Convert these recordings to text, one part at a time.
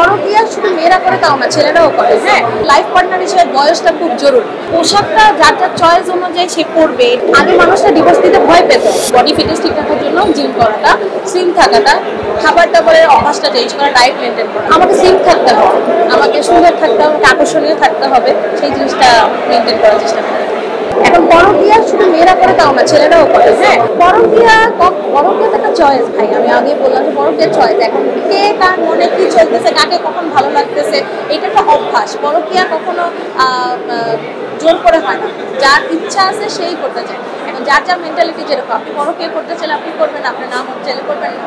পরকীয়া শুধু মেয়েরা করে তাও না, ছেলেরাও করে। হ্যাঁ, লাইফ পার্টনার হিসেবে বয়সটা খুব জরুরি। পোশাকটা যার যার চয়েস অনুযায়ী সে করবে। আগে মানুষটা ডিভোর্স দিতে ভয় পেত। বডি ফিটনেস ঠিক রাখার জন্য জিম করাটা, স্লিম থাকাটা, খাবার দাবারের অভ্যাসটা চেঞ্জ করা, ডায়েট মেনটেন করা। আমাকে স্লিম থাকতে হবে, আমাকে সুন্দর থাকতে হবে, আকর্ষণীয় থাকতে হবে, সেই জিনিসটা মেনটেন করার চেষ্টা করি। এখন পরকীয়া শুধু মেয়েরা করে তাও না, ছেলেরাও করে। হ্যাঁ, পরকীয়া তো একটা চয়েস ভাই। আমি আগে বললাম যে পরকীয়া চয়েস। এখন কে কার মনে কি চলতেছে, কাকে কখন ভালো লাগতেছে, এটা একটা অভ্যাস। পরকীয়া কখনো জোর করে হয় না, যার ইচ্ছা আছে সেই করতে চায়। এখন যার যার মেন্টালিটি যেরকম, আপনি পরকীয়া করতে চাইলে আপনি করবেন, আপনি না চাইলে করবেন না।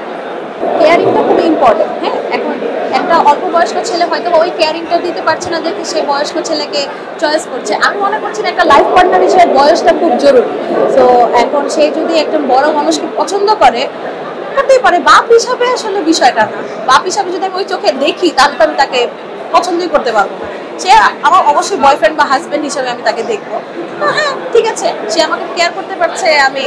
কেয়ারিংটা খুবই ইম্পর্টেন্ট। হ্যাঁ, এখন একটা অল্প বয়স্ক ছেলে হয়তো ওই কেয়ারিংটা দিতে পারছে না দেখে সেই বয়স্ক ছেলেকে চয়েস করছে। আমি মনে করছি না, একটা লাইফ পার্টনার হিসেবে বয়সটা খুব জরুরি। তো এখন সে যদি একটা বড় মানুষকে পছন্দ করে, করতেই পারে। বাপ হিসাবে আসলে বিষয়টা না। বাপ হিসাবে যদি আমি ওই চোখে দেখি, তাহলে তো আমি তাকে পছন্দই করতে পারবো না। সে আমার অবশ্যই বয়ফ্রেন্ড বা হাজব্যান্ড হিসাবে আমি তাকে দেখবো। হ্যাঁ, ঠিক আছে, সে আমাকে কেয়ার করতে পারছে, আমি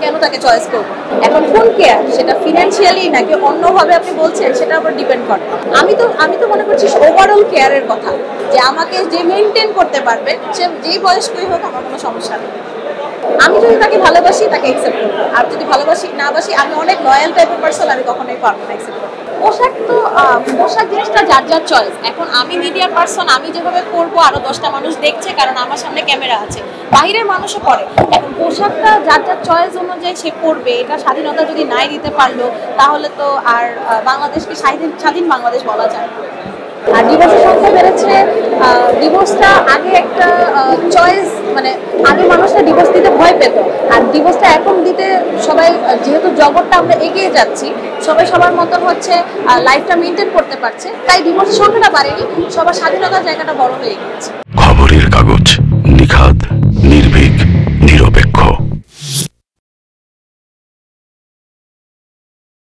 কেন তাকে চয়েস করবো? এখন কোন কেয়ার, সেটা ফিনান্সিয়ালি নাকি অন্যভাবে আপনি বলছেন, সেটা আবার ডিপেন্ড করে। আমি তো মনে করছি ওভারঅল কেয়ারের কথা, যে আমাকে যে মেনটেন করতে পারবে, সে যেই বয়স্কই হোক, আমার কোনো সমস্যা নেই। আমি যদি তাকে ভালোবাসি, তাকে অ্যাকসেপ্ট করবো। আর যদি না বাসি, আমি অনেক লয়াল টাইপের পার্সন, আমি কখনোই পারবো না অ্যাকসেপ্ট করবো। পোশাক জিনিসটা যার যার চয়েস। এখন আমি মিডিয়ার পার্সন, আমি যেভাবে করবো আরো 10টা মানুষ দেখছে, কারণ আমার সামনে ক্যামেরা আছে। বাইরের মানুষও করে। এখন পোশাকটা যার যার চয়েস অনুযায়ী সে করবে। এটা স্বাধীনতা যদি নাই দিতে পারলো, তাহলে তো আর বাংলাদেশকে স্বাধীন বাংলাদেশ বলা যায় না। আর ডিভোর্সের সংখ্যা বেড়েছে। ডিভোর্সটা আগে একটা চয়েস, মানে আগে মানুষটা ডিভোর্স দিতে ভয় পেত। আর ডিভোর্সটা এখন দিতে সবাই, যেহেতু জগৎটা আমরা এগিয়ে যাচ্ছি, সবাই সবার মতন হচ্ছে লাইফটা মেনটেন করতে পারছে, তাই ডিভোর্সের সংখ্যাটা বাড়েনি, সবার স্বাধীনতার জায়গাটা বড় হয়ে গেছে। খবরের কাগজ, নিখাত